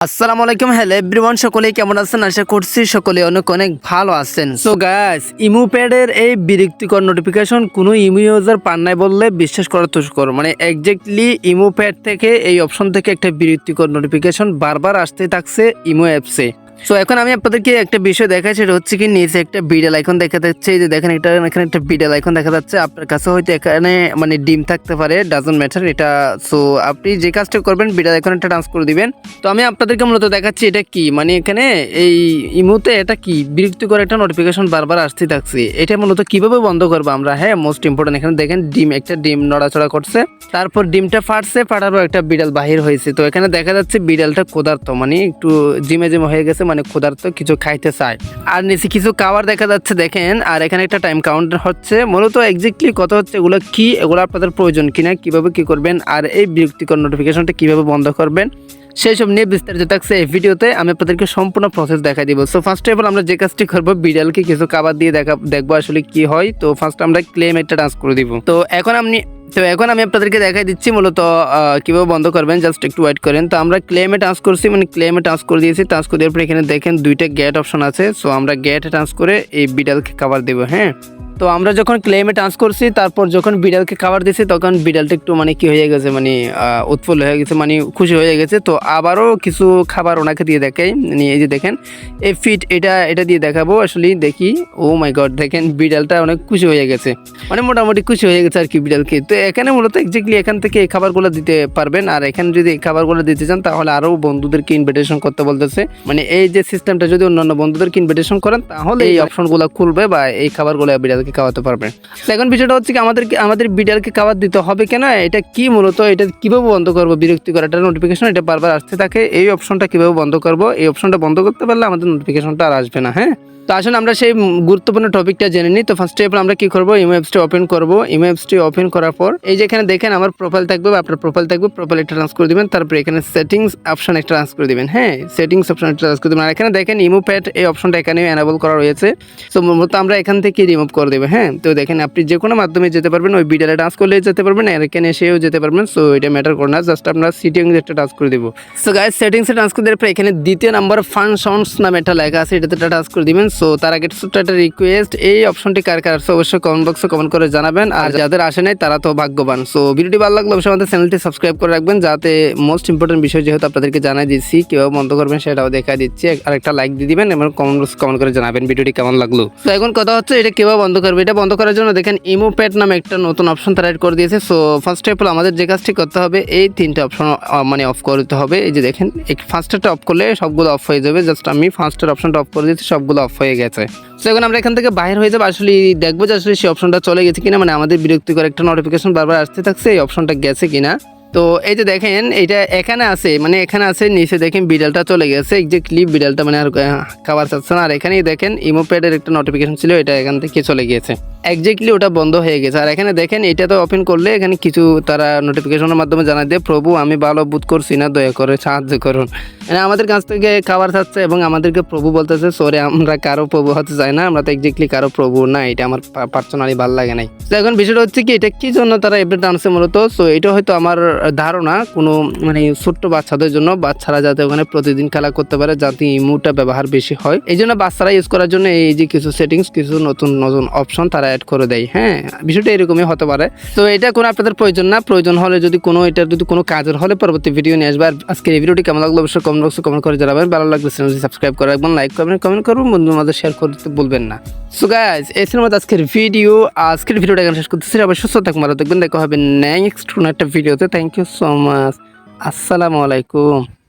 আসসালামু আলাইকুম, hello everyone, সকলেই কেমন আছেন? আশা করছি সকলে অনেক অনেক ভালো আছেন। সো গাইস, ইমো প্যাডের এই বিরক্তিকর নোটিফিকেশন কোনো ইমো ইউজার পান নাই বললে বিশ্বাস করা তুষ্কর। মানে এক্স্যাক্টলি ইমো প্যাড থেকে এই অপশন থেকে একটা বিরক্তিকর নোটিফিকেশন বারবার আসতে থাকছে ইমো অ্যাপসে। সো এখন আমি আপনাদেরকে একটা বিষয় দেখাই, সেটা হচ্ছে কি নিচে একটা বিডেল আইকন দেখা যাচ্ছে। এই যে দেখেন, এখানে একটা বিডেল আইকন দেখা যাচ্ছে। আপনার কাছে হয়তো এখানে মানে ডিম থাকতে পারে, ডাজন্ট ম্যাটার এটা। সো আপনি যে কাজটা করবেন, বিডেল আইকন একটা ট্রান্স করে দিবেন। তো আমি আপনাদেরকে মূলত দেখাচ্ছি এটা কি, মানে এখানে এই ইমোতে এটা কি বিরক্তিকর একটা নোটিফিকেশন বারবার আসতে থাকছে। এটা মূলত কিভাবে বন্ধ করবো আমরা? হ্যাঁ, মোস্ট ইম্পর্টেন্ট, এখানে দেখেন একটা ডিম নড়াচড়া করছে, তারপর ডিমটা ফাটছে, ফাটার পর একটা বিড়াল বাহির হয়েছে। তো এখানে দেখা যাচ্ছে বিড়ালটা ক্ষুধার্ত, মানে একটু জিমে হয়ে গেছে, মানে ক্ষুধার্ত, কিছু খাইতে চায়। আর নিচে কিছু খাবার দেখা যাচ্ছে দেখেন। আর এখানে একটা টাইম কাউন্টার হচ্ছে। মূলত এক্স্যাক্টলি কথা হচ্ছে এগুলো কি, এগুলো আপনাদের প্রয়োজন কিনা, কিভাবে কি করবেন, আর এই বিরক্তিকর নোটিফিকেশনটা কিভাবে বন্ধ করবেন, সেই সব নিয়ে বিস্তারিত থাকছে এই ভিডিওতে। আমি আপনাদেরকে সম্পূর্ণ প্রসেস দেখাই দিব। সো ফার্স্ট অফ অল আমরা যে কাজটি করবো, বিড়ালকে কিছু খাবার দিয়ে দেখবো আসলে কি হয়। তো ফার্স্ট আমরা ক্লেম একটা ট্রান্স করে দিব। তো এখন আমি আপনাদেরকে দেখাই দিচ্ছি মূলত কীভাবে বন্ধ করবেন। জাস্ট একটু ওয়েট করেন। তো আমরা ক্লেমে ট্রান্স করছি, মানে ক্লেমে ট্রান্স করে দিয়েছি। ট্রান্স করে দেওয়ার পর এখানে দেখেন দুইটা গেট অপশন আছে। সো আমরা গেটে ট্রান্স করে এই বিড়ালকে খাবার দেবো। হ্যাঁ, তো আমরা যখন ক্লেমে ট্রান্স করছি, তারপর যখন বিড়ালকে খাবার দিয়েছি, তখন বিড়ালটা একটু মানে কি হয়ে গেছে, মানে উৎফুল্ল হয়ে গেছে, মানে খুশি হয়ে গেছে। তো আবারও কিছু খাবার ওনাকে দিয়ে দেখাই। মানে এই যে দেখেন এই ফিট, এটা দিয়ে দেখাবো। আসলে দেখি, ও মাই গড, দেখেন বিড়ালটা অনেক খুশি হয়ে গেছে, মানে মোটামুটি খুশি হয়ে গেছে আর কি বিড়ালকে। তো এখানে মূলত এক্স্যাক্টলি এখান থেকে এই খাবারগুলো দিতে পারবেন। আর এখানে যদি এই খাবারগুলো দিতে চান, তাহলে আরও বন্ধুদেরকে ইনভিটেশন করতে বলতেছে। মানে এই যে সিস্টেমটা যদি অন্যান্য বন্ধুদেরকে ইনভিটেশন করেন, তাহলে এই অপশনগুলো খুলবে বা এই খাবারগুলো বিড়ালকে খাওয়াতে পারবেন। এখন বিষয়টা হচ্ছে কি, আমাদের বিড়ালকে খাবার দিতে হবে কেন, এটা কি মূলত, এটা কিভাবে বন্ধ করবো বিরক্তিকর একটা নোটিফিকেশন, এটা বারবার আসতে থাকে। এই অপশনটা কিভাবে বন্ধ করবো, এই অপশনটা বন্ধ করতে পারলে আমাদের নোটিফিকেশনটা আর আসবে না। হ্যাঁ, তো আসলে আমরা সেই গুরুত্বপূর্ণ টপিকটা জেনে নিই। তো ফার্স্টে আমরা কি করবো, ইমো অ্যাপসটি ওপেন করবো। ইমো অ্যাপসটি ওপেন করার পর এই যে এখানে দেখেন আমার প্রোফাইল থাকবে বা আপনার প্রোফাইল থাকবে, প্রোফাইল একটা ট্রান্স করে দিবেন। তারপরে এখানে সেটিংস অপশন একটা ট্রান্স করে দিবেন। হ্যাঁ, সেটিংস অপশন একটা ট্রান্স করে দিবেন। আর এখানে দেখেন ইমো প্যাড, এই অপশনটা এখানে এনেবল করা রয়েছে। তো মূলত আমরা এখান থেকে রিমুভ করে দেবো। হ্যাঁ, তো দেখেন আপনি যে কোনো মাধ্যমে যেতে পারবেন, ওই বিড়ালে ট্রান্স করলে যেতে পারবেন, আর এখানে এসেও যেতে পারবেন। সো এটা ম্যাটার করে না, জাস্ট আমরা সেটিংস একটা ট্রান্স করে দেবো। সো গাইস, সেটিংসে ট্রান্স করে দেওয়ার পর এখানে দ্বিতীয় নাম্বার ফাংশনস নামে একটা লেখা আছে, এটাতে ট্রান্স করে দিবেন। সো তার আগে একটা রিকোয়েস্ট, এই অপশনটি কার কার আছে অবশ্যই কমেন্ট বক্সে কমেন্ট করে জানাবেন। আর যাদের আসে নাই তারা তো ভাগ্যবান। সো ভিডিওটি ভালো লাগলে অবশ্যই আমাদের চ্যানেলটি সাবস্ক্রাইব করে রাখবেন, যাতে মোস্ট ইম্পর্টেন্ট বিষয় যেহেতু আপনাদেরকে জানাই দিচ্ছি, কীভাবে বন্ধ করবেন সেটাও দেখা দিচ্ছি। আর একটা লাইক দিয়ে দিবেন এবং কমেন্ট করে জানাবেন ভিডিওটি কেমন লাগলো। তো এখন কথা হচ্ছে এটা কীভাবে বন্ধ করবে। এটা বন্ধ করার জন্য দেখেন ইমো প্যাড নামে একটা নতুন অপশন তারা অ্যাড করে দিয়েছে। সো ফার্স্ট অফ অল আমাদের যে কাজটি করতে হবে, এই তিনটে অপশন মানে অফ করতে হবে। এই যে দেখেন ফার্স্টটা অফ করলে সবগুলো অফ হয়ে যাবে। জাস্ট আমি ফার্স্টের অপশনটা অফ করে দিয়েছি, সবগুলো অফ হয়ে গেছে। তো এখন আমরা এখান থেকে বাইরে হয়ে যাবো। আসলে দেখবো যে আসলে সেই অপশনটা চলে গেছে কিনা, মানে আমাদের বিরক্তিকর একটা নোটিফিকেশন বারবার আসতে থাকছে, এই অপশনটা গেছে কিনা। তো এই যে দেখেন এটা এখানে আছে, মানে এখানে আছে, নিচে দেখেন বিড়ালটা চলে গেছে। এক্স্যাক্টলি বিড়ালটা মানে আর খাবার চাচ্ছে না। আর এখানেই দেখেন ইমো প্যাডের একটা নোটিফিকেশন ছিল, এটা এখান থেকে চলে গিয়েছে। এক্স্যাক্টলি ওটা বন্ধ হয়ে গেছে। আর এখানে দেখেন এটা তো ওপেন করলে এখানে কিছু তারা নোটিফিকেশনের মাধ্যমে জানাই দিয়ে, প্রভু আমি ভালো বোধ করছি না, দয়া করে সাহায্য করুন। মানে আমাদের কাছ থেকে খাবার চাচ্ছে এবং আমাদেরকে প্রভু বলতেছে। সরি, আমরা কারো প্রভু হতে চাই না, আমরা তো এক্স্যাক্টলি কারো প্রভু না, এটা আমার পার্সোনালি ভালো লাগে নাই। তো এখন বিষয়টা হচ্ছে কি, এটা কি জন্য তারা এপডেট আনছে মূলত। সো এটা হয়তো আমার ধারণা কোনো মানে ছোট্ট বাচ্চাদের জন্য, বাচ্চারা যাতে ওখানে প্রতিদিন খেলা করতে পারে, যাতে ইমোটা ব্যবহার বেশি হয়, এই জন্য বাচ্চারা ইউজ করার জন্য এই যে কিছু সেটিংস, কিছু নতুন অপশন তারা অ্যাড করে দেয়। হ্যাঁ, বিষয়টা এরকমই হতে পারে। তো এটা কোনো আপনাদের প্রয়োজন না। প্রয়োজন হলে যদি কোনো কাজের হলে পরবর্তী ভিডিও নিয়ে আসবে। আর আজকের এই ভিডিওটি কেমন লাগলো অবশ্যই কমেন্ট বক্সে কমেন্ট করে জানাবেন। ভালো লাগলে চ্যানেলটি সাবস্ক্রাইব করে রাখবেন, লাইক করবেন, কমেন্ট করবেন, বন্ধুদের মাঝে শেয়ার করতে ভুলবেন না। সো গাইস, এই ছিল আমাদের আজকের ভিডিওটা এখানে শেষ করতেছি। আবার সুস্থ থাকুন, ভালো থাকবেন, দেখা হবে নেক্সট কোনো একটা ভিডিওতে। Thank you so much. আসসালামু আলাইকুম।